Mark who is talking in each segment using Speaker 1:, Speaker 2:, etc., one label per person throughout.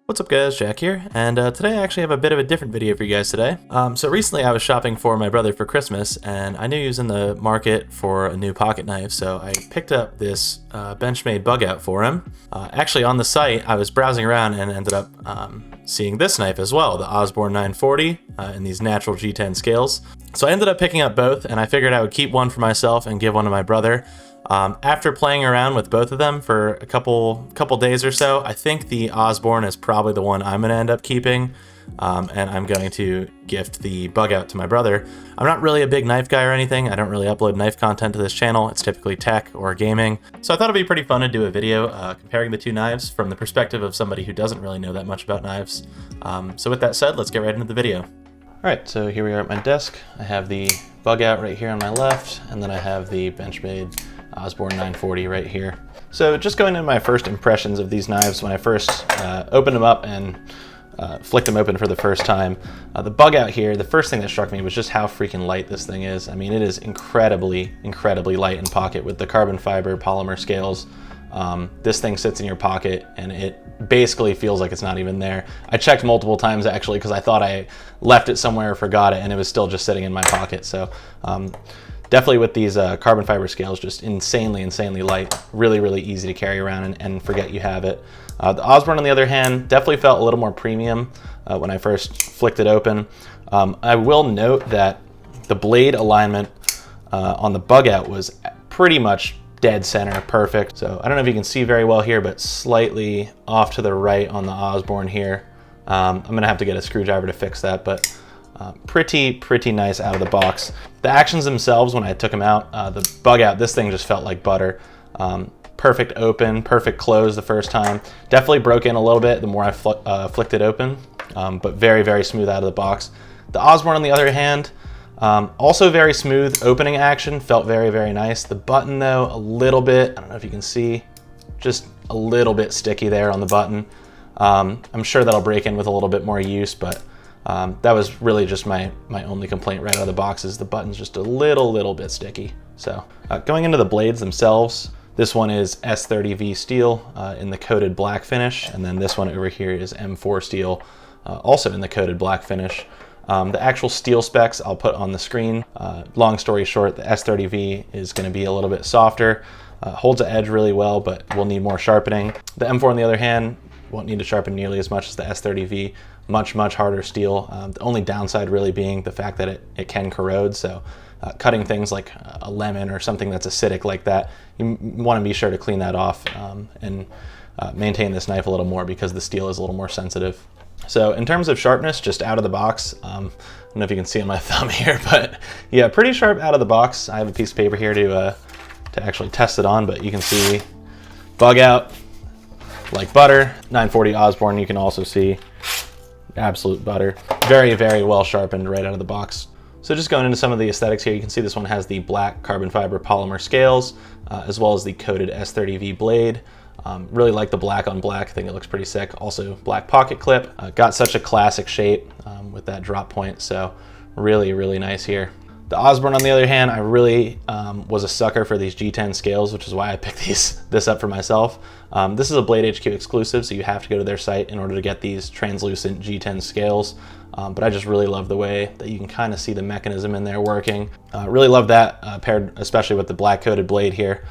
Speaker 1: What's up guys, Jack here, and today I actually have a bit of a different video for you guys today. So recently I was shopping for my brother for Christmas, and I knew he was in the market for a new pocket knife, so I picked up this Benchmade Bugout for him. Actually on the site, I was browsing around and ended up seeing this knife as well, the Osborne 940 in these natural G10 scales. So I ended up picking up both, and I figured I would keep one for myself and give one to my brother. After playing around with both of them for a couple days or so, I think the Osborne is probably the one I'm going to end up keeping, and I'm going to gift the Bugout to my brother. I'm not really a big knife guy or anything. I don't really upload knife content to this channel. It's typically tech or gaming. So I thought it'd be pretty fun to do a video comparing the two knives from the perspective of somebody who doesn't really know that much about knives. So with that said, let's get right into the video. Alright, so here we are at my desk. I have the Bugout right here on my left, and then I have the Benchmade Osborne 940 right here. So just going into my first impressions of these knives when I first opened them up and flicked them open for the first time. The Bugout here, the first thing that struck me was just how freaking light this thing is. I mean, it is incredibly light in pocket with the carbon fiber polymer scales. This thing sits in your pocket and it basically feels like it's not even there. I checked multiple times actually because I thought I left it somewhere or forgot it, and it was still just sitting in my pocket. So definitely with these carbon fiber scales, just insanely light, really easy to carry around and forget you have it. The Osborne, on the other hand, definitely felt a little more premium when I first flicked it open. I will note that the blade alignment on the Bugout was pretty much dead center, perfect. So I don't know if you can see very well here, but slightly off to the right on the Osborne here. I'm gonna have to get a screwdriver to fix that, but pretty nice out of the box. The actions themselves, when I took them out, the Bugout, this thing just felt like butter. Perfect open, perfect close the first time. Definitely broke in a little bit the more I flicked it open, but very smooth out of the box. The Osborne, on the other hand, also very smooth opening action, felt very nice. The button though, a little bit, I don't know if you can see, just a little bit sticky there on the button. I'm sure that'll break in with a little bit more use, but that was really just my only complaint right out of the box, is the button's just a little bit sticky. So going into the blades themselves, this one is S30V steel in the coated black finish, and then this one over here is M4 steel, also in the coated black finish. The actual steel specs I'll put on the screen. Long story short, the S30V is going to be a little bit softer, holds the edge really well, but will need more sharpening. The M4, on the other hand, won't need to sharpen nearly as much as the S30V. Much harder steel. The only downside really being the fact that it can corrode. So cutting things like a lemon or something that's acidic like that, you want to be sure to clean that off and maintain this knife a little more, because the steel is a little more sensitive. So in terms of sharpness, just out of the box, I don't know if you can see on my thumb here, but yeah, pretty sharp out of the box. I have a piece of paper here to actually test it on, but you can see Bugout like butter. 940 Osborne, you can also see absolute butter. Very well sharpened right out of the box. So just going into some of the aesthetics here, you can see this one has the black carbon fiber polymer scales, as well as the coated S30V blade. Really like the black on black. I think it looks pretty sick. Also black pocket clip. Got such a classic shape with that drop point, so really nice here. The Osborne, on the other hand, I really was a sucker for these G10 scales, which is why I picked this up for myself. This is a Blade HQ exclusive, so you have to go to their site in order to get these translucent G10 scales. But I just really love the way that you can kind of see the mechanism in there working. Really love that, paired especially with the black coated blade here.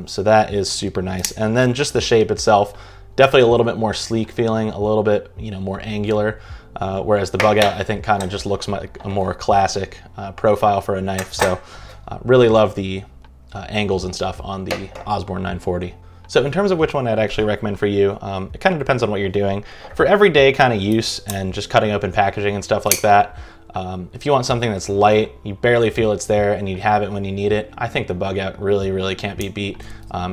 Speaker 1: So that is super nice. And then just the shape itself, definitely a little bit more sleek feeling, a little bit more angular. Whereas the Bugout, I think, kind of just looks like a more classic profile for a knife. So really love the angles and stuff on the Osborne 940. So in terms of which one I'd actually recommend for you, it kind of depends on what you're doing. For everyday kind of use and just cutting open packaging and stuff like that, if you want something that's light, you barely feel it's there, and you have it when you need it, I think the Bugout really can't be beat.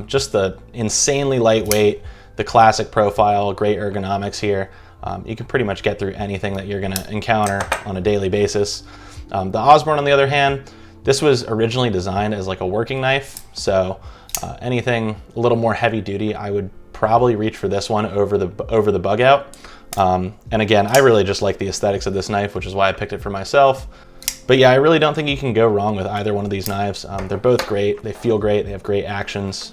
Speaker 1: Just the insanely lightweight, the classic profile, great ergonomics here. You can pretty much get through anything that you're going to encounter on a daily basis. The Osborne, on the other hand, this was originally designed as like a working knife, so anything a little more heavy duty, I would probably reach for this one over the Bugout. And again, I really just like the aesthetics of this knife, which is why I picked it for myself. But yeah, I really don't think you can go wrong with either one of these knives. They're both great. They feel great. They have great actions.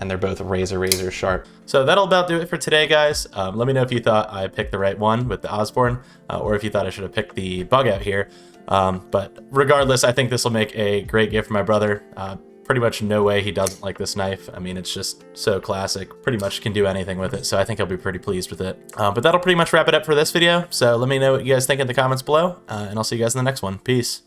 Speaker 1: and they're both razor sharp. So that'll about do it for today, guys. Let me know if you thought I picked the right one with the Osborne, or if you thought I should have picked the Bugout here. But regardless, I think this will make a great gift for my brother. Pretty much no way he doesn't like this knife. I mean, it's just so classic. Pretty much can do anything with it, so I think he'll be pretty pleased with it. But that'll pretty much wrap it up for this video. So let me know what you guys think in the comments below, and I'll see you guys in the next one. Peace.